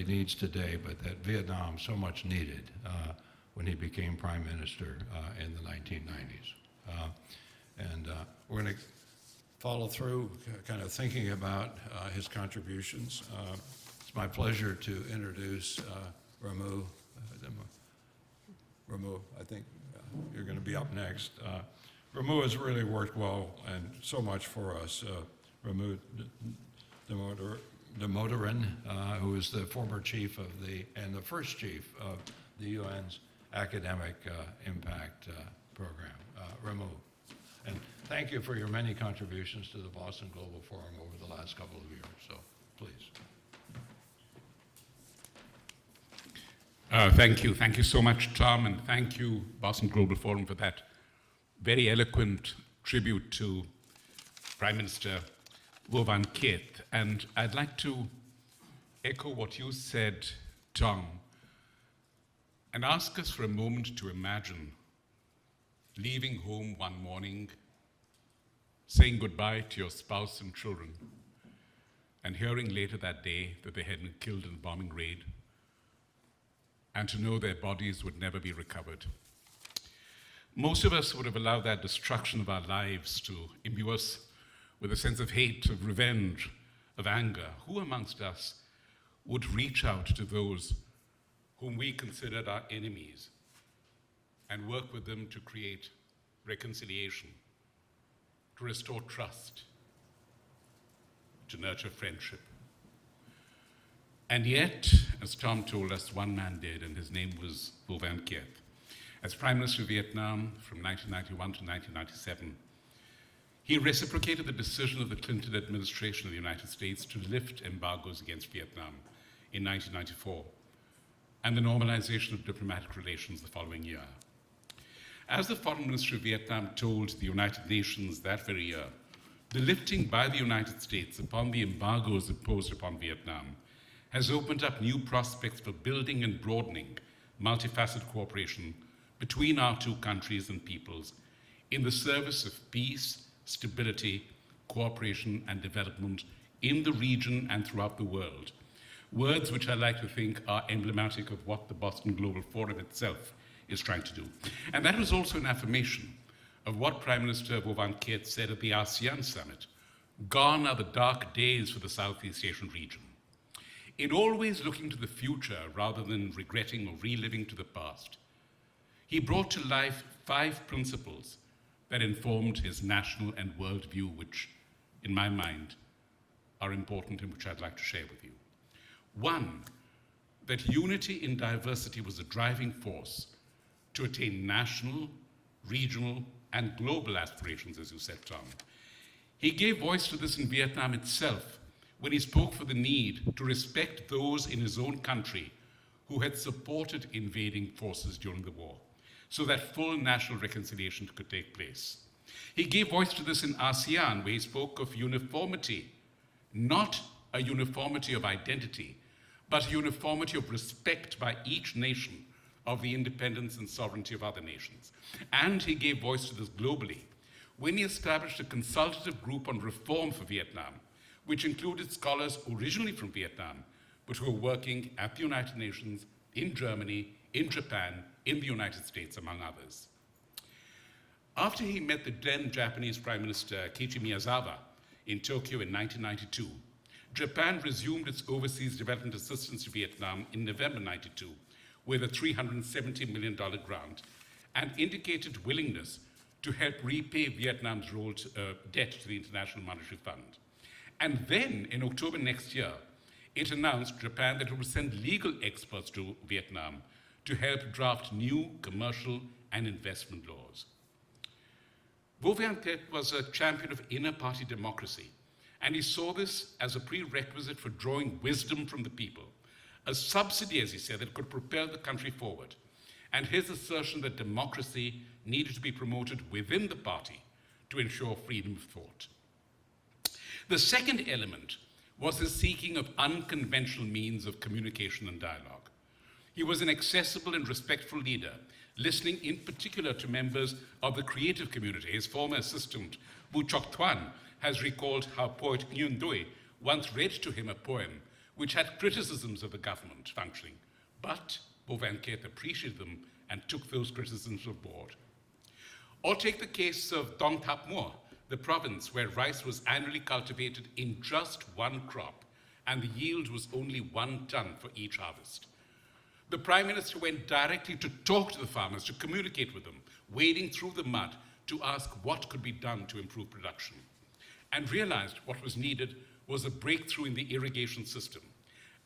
really needs today, but that Vietnam so much needed when he became prime minister in the 1990s. And we're going to follow through, kind of thinking about his contributions. It's my pleasure to introduce Ramu. Ramu, I think you're going to be up next. Ramu has really worked well and so much for us. Ramu Damodaran, who is the former chief of and the first chief of the UN's Academic Impact Program. Ramu. And thank you for your many contributions to the Boston Global Forum over the last couple of years. So, please. Thank you. Thank you so much, Tom, and thank you, Boston Global Forum, for that very eloquent tribute to Prime Minister Vo Van Kiet. And I'd like to echo what you said, Tom, and ask us for a moment to imagine leaving home one morning, saying goodbye to your spouse and children, and hearing later that day that they had been killed in a bombing raid, and to know their bodies would never be recovered. Most of us would have allowed that destruction of our lives to imbue us with a sense of hate, of revenge, of anger. Who amongst us would reach out to those whom we considered our enemies and work with them to create reconciliation, to restore trust, to nurture friendship? And yet, as Tom told us, one man did, and his name was Vo Van Kiet. As Prime Minister of Vietnam from 1991 to 1997, he reciprocated the decision of the Clinton administration of the United States to lift embargoes against Vietnam in 1994, and the normalization of diplomatic relations the following year. As the Foreign Minister of Vietnam told the United Nations that very year, the lifting by the United States upon the embargoes imposed upon Vietnam has opened up new prospects for building and broadening multifaceted cooperation between our two countries and peoples in the service of peace, stability, cooperation, and development in the region and throughout the world. Words which I like to think are emblematic of what the Boston Global Forum itself is trying to do. And that was also an affirmation of what Prime Minister Vo Van Kiet said at the ASEAN summit: gone are the dark days for the Southeast Asian region. In always looking to the future rather than regretting or reliving to the past, he brought to life 5 principles that informed his national and world view, which, in my mind, are important and which I'd like to share with you. 1, that unity in diversity was a driving force to attain national, regional, and global aspirations, as you said, Tom. He gave voice to this in Vietnam itself when he spoke for the need to respect those in his own country who had supported invading forces during the war, so that full national reconciliation could take place. He gave voice to this in ASEAN, where he spoke of uniformity, not a uniformity of identity, but a uniformity of respect by each nation of the independence and sovereignty of other nations. And he gave voice to this globally when he established a consultative group on reform for Vietnam, which included scholars originally from Vietnam, but who were working at the United Nations, in Germany, in Japan, in the United States, among others. After he met the then Japanese Prime Minister Kiichi Miyazawa in Tokyo in 1992, Japan resumed its overseas development assistance to Vietnam in November 92 with a $370 million grant, and indicated willingness to help repay Vietnam's debt to the International Monetary Fund. And then, in October next year, it announced Japan that it would send legal experts to Vietnam to help draft new commercial and investment laws. Vo Van Kiet was a champion of inner-party democracy, and he saw this as a prerequisite for drawing wisdom from the people, a subsidy, as he said, that could propel the country forward, and his assertion that democracy needed to be promoted within the party to ensure freedom of thought. The second element was his seeking of unconventional means of communication and dialogue. He was an accessible and respectful leader, listening in particular to members of the creative community. His former assistant, Vu Chok Thuan, has recalled how poet Nguyen Dui once read to him a poem which had criticisms of the government functioning, but Vo Van Kiet appreciated them and took those criticisms on board. Or take the case of Dong Thap Muar, the province where rice was annually cultivated in just one crop, and the yield was only 1 ton for each harvest. The Prime Minister went directly to talk to the farmers, to communicate with them, wading through the mud to ask what could be done to improve production, and realized what was needed was a breakthrough in the irrigation system.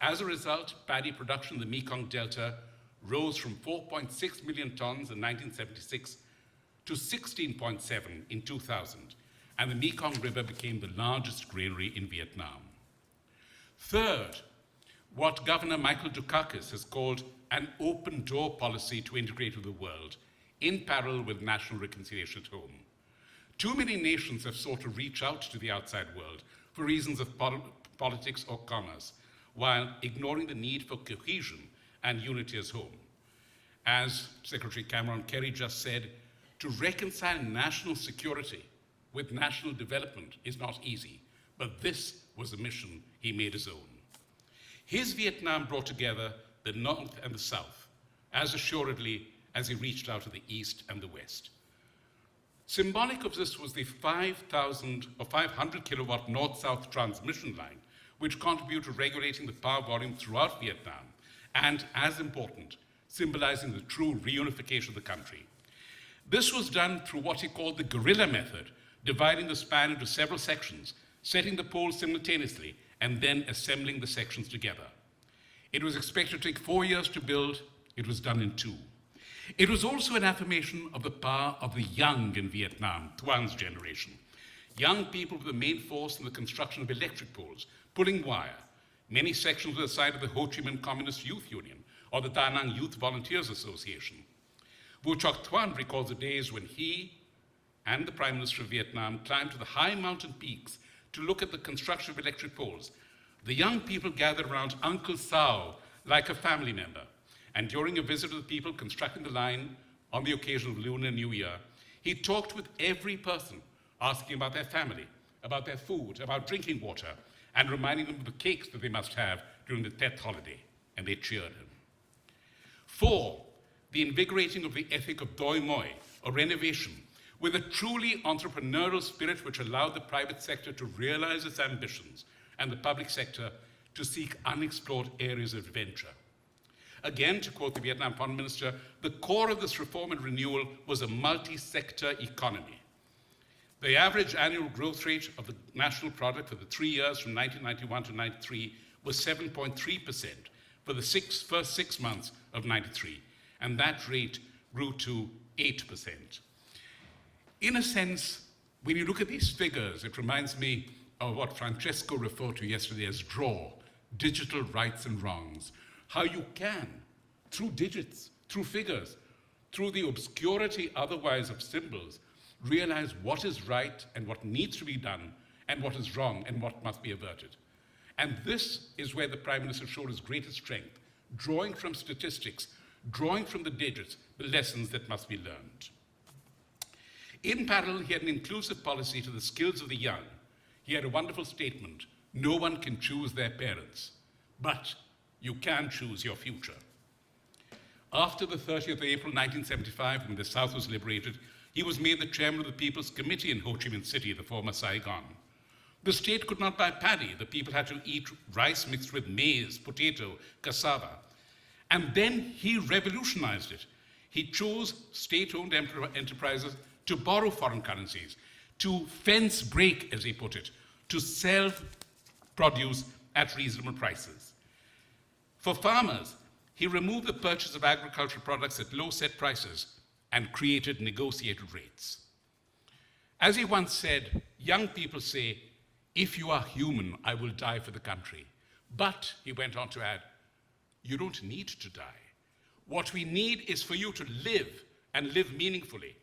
As a result, paddy production in the Mekong Delta rose from 4.6 million tons in 1976 to 16.7 in 2000, and the Mekong River became the largest granary in Vietnam. Third, what Governor Michael Dukakis has called an open door policy to integrate with the world, in parallel with national reconciliation at home. Too many nations have sought to reach out to the outside world for reasons of politics or commerce, while ignoring the need for cohesion and unity as home. As Secretary Cameron Kerry just said, to reconcile national security with national development is not easy, but this was a mission he made his own. His Vietnam brought together the North and the South, as assuredly as he reached out to the East and the West. Symbolic of this was the 5,000 or 500 kilowatt North-South transmission line, which contributed to regulating the power volume throughout Vietnam, and, as important, symbolizing the true reunification of the country. This was done through what he called the guerrilla method, dividing the span into several sections, setting the poles simultaneously, and then assembling the sections together. It was expected to take 4 years to build. It was done in 2. It was also an affirmation of the power of the young in Vietnam, Thuan's generation. Young people were the main force in the construction of electric poles, pulling wire. Many sections were the site of the Ho Chi Minh Communist Youth Union or the Da Nang Youth Volunteers Association. Vo Choc Thuan recalls the days when he and the Prime Minister of Vietnam climbed to the high mountain peaks to look at the construction of electric poles. The young people gathered around Uncle Sao like a family member. And during a visit to the people constructing the line on the occasion of Lunar New Year, he talked with every person, asking about their family, about their food, about drinking water, and reminding them of the cakes that they must have during the Tet holiday, and they cheered him. 4, the invigorating of the ethic of doi moi, or renovation, with a truly entrepreneurial spirit which allowed the private sector to realize its ambitions and the public sector to seek unexplored areas of adventure. Again, to quote the Vietnam Foreign Minister, the core of this reform and renewal was a multi-sector economy. The average annual growth rate of the national product for the 3 years from 1991 to 93 was 7.3% for the first 6 months of 93, and that rate grew to 8%. In a sense, when you look at these figures, it reminds me of what Francesco referred to yesterday as DRAW, digital rights and wrongs. How you can, through digits, through figures, through the obscurity otherwise of symbols, realize what is right and what needs to be done and what is wrong and what must be averted. And this is where the Prime Minister showed his greatest strength, drawing from statistics, drawing from the digits, the lessons that must be learned. In parallel, he had an inclusive policy to the skills of the young. He had a wonderful statement, no one can choose their parents, but you can choose your future. After the 30th of April 1975, when the South was liberated, he was made the chairman of the People's Committee in Ho Chi Minh City, the former Saigon. The state could not buy paddy. The people had to eat rice mixed with maize, potato, cassava. And then he revolutionized it. He chose state-owned enterprises to borrow foreign currencies, to fence break, as he put it, to sell produce at reasonable prices. For farmers, he removed the purchase of agricultural products at low set prices and created negotiated rates. As he once said, young people say, if you are human, I will die for the country. But, he went on to add, you don't need to die. What we need is for you to live and live meaningfully.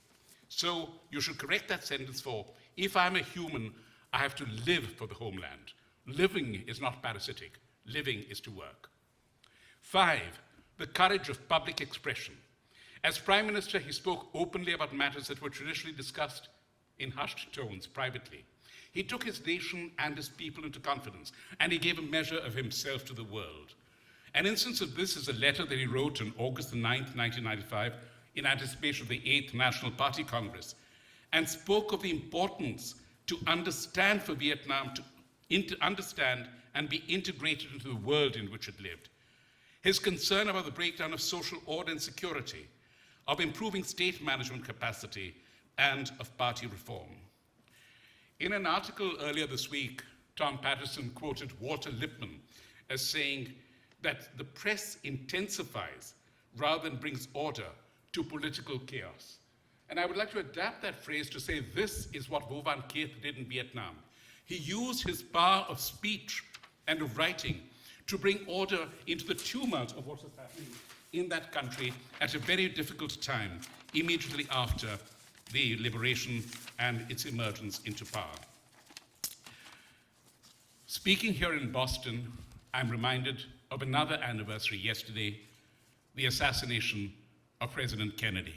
So you should correct that sentence for, if I'm a human, I have to live for the homeland. Living is not parasitic. Living is to work. 5, the courage of public expression. As Prime Minister, he spoke openly about matters that were traditionally discussed in hushed tones privately. He took his nation and his people into confidence, and he gave a measure of himself to the world. An instance of this is a letter that he wrote on August the 9th, 1995, in anticipation of the 8th National Party Congress, and spoke of the importance to understand for Vietnam, to understand and be integrated into the world in which it lived. His concern about the breakdown of social order and security, of improving state management capacity, and of party reform. In an article earlier this week, Tom Patterson quoted Walter Lippmann as saying that the press intensifies rather than brings order to political chaos. And I would like to adapt that phrase to say this is what Vo Van Kiet did in Vietnam. He used his power of speech and of writing to bring order into the tumult of what was happening in that country at a very difficult time, immediately after the liberation and its emergence into power. Speaking here in Boston, I'm reminded of another anniversary yesterday, the assassination of President Kennedy.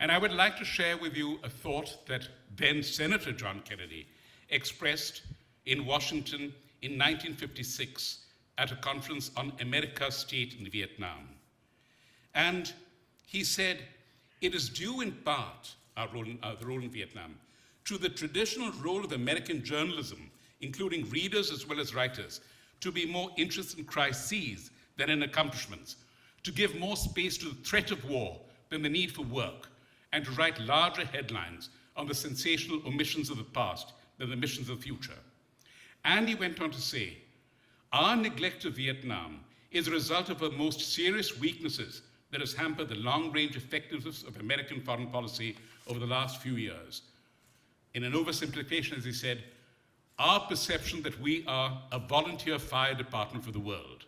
And I would like to share with you a thought that then Senator John Kennedy expressed in Washington in 1956 at a conference on America's state in Vietnam. And he said, it is due in part, the role in Vietnam, to the traditional role of American journalism, including readers as well as writers, to be more interested in crises than in accomplishments, to give more space to the threat of war than the need for work, and to write larger headlines on the sensational omissions of the past than the missions of the future. And he went on to say, our neglect of Vietnam is a result of the most serious weaknesses that has hampered the long-range effectiveness of American foreign policy over the last few years. In an oversimplification, as he said, our perception that we are a volunteer fire department for the world.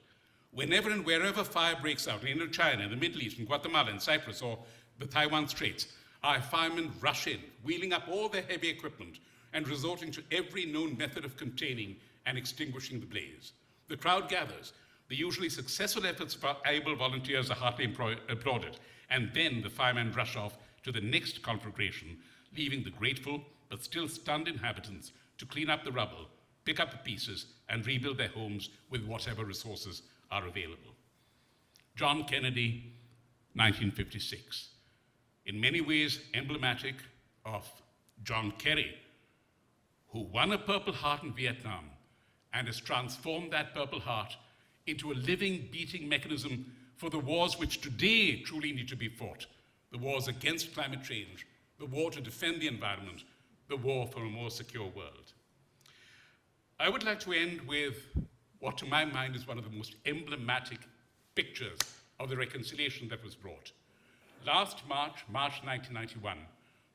Whenever and wherever fire breaks out, in Indochina, in the Middle East, in Guatemala, in Cyprus, or the Taiwan Straits, our firemen rush in, wheeling up all their heavy equipment and resorting to every known method of containing and extinguishing the blaze. The crowd gathers. The usually successful efforts of our able volunteers are heartily applauded, and then the firemen rush off to the next conflagration, leaving the grateful but still stunned inhabitants to clean up the rubble, pick up the pieces, and rebuild their homes with whatever resources are available. John Kennedy, 1956. In many ways emblematic of John Kerry, who won a Purple Heart in Vietnam and has transformed that Purple Heart into a living, beating mechanism for the wars which today truly need to be fought. The wars against climate change, the war to defend the environment, the war for a more secure world. I would like to end with what to my mind is one of the most emblematic pictures of the reconciliation that was brought. Last March 1991,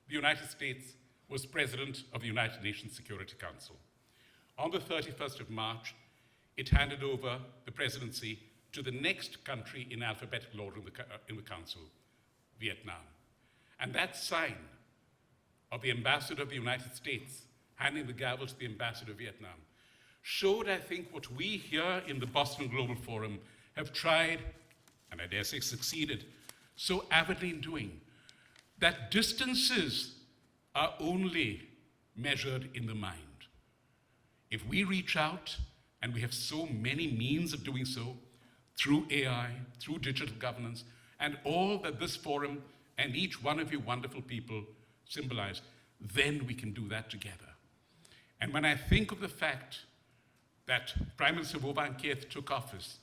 the United States was president of the United Nations Security Council. On the 31st of March, it handed over the presidency to the next country in alphabetical order in the council, Vietnam. And that sign of the ambassador of the United States handing the gavel to the ambassador of Vietnam showed, I think, what we here in the Boston Global Forum have tried, and I dare say succeeded, so avidly in doing, that distances are only measured in the mind. If we reach out, and we have so many means of doing so, through AI, through digital governance, and all that this forum and each one of you wonderful people symbolize, then we can do that together. And when I think of the fact that Prime Minister Vo Van Kiet took office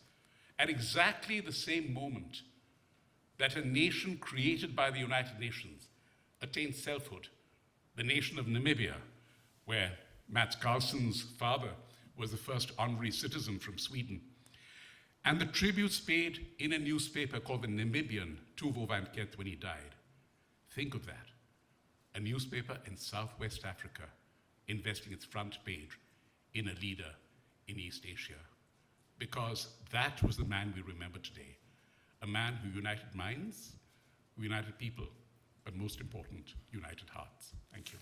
at exactly the same moment that a nation created by the United Nations attained selfhood, the nation of Namibia, where Mats Carlsen's father was the first honorary citizen from Sweden, and the tributes paid in a newspaper called the Namibian to Vo Van Kiet when he died. Think of that, a newspaper in Southwest Africa investing its front page in a leader in East Asia, because that was the man we remember today, a man who united minds, who united people, but most important, united hearts. Thank you.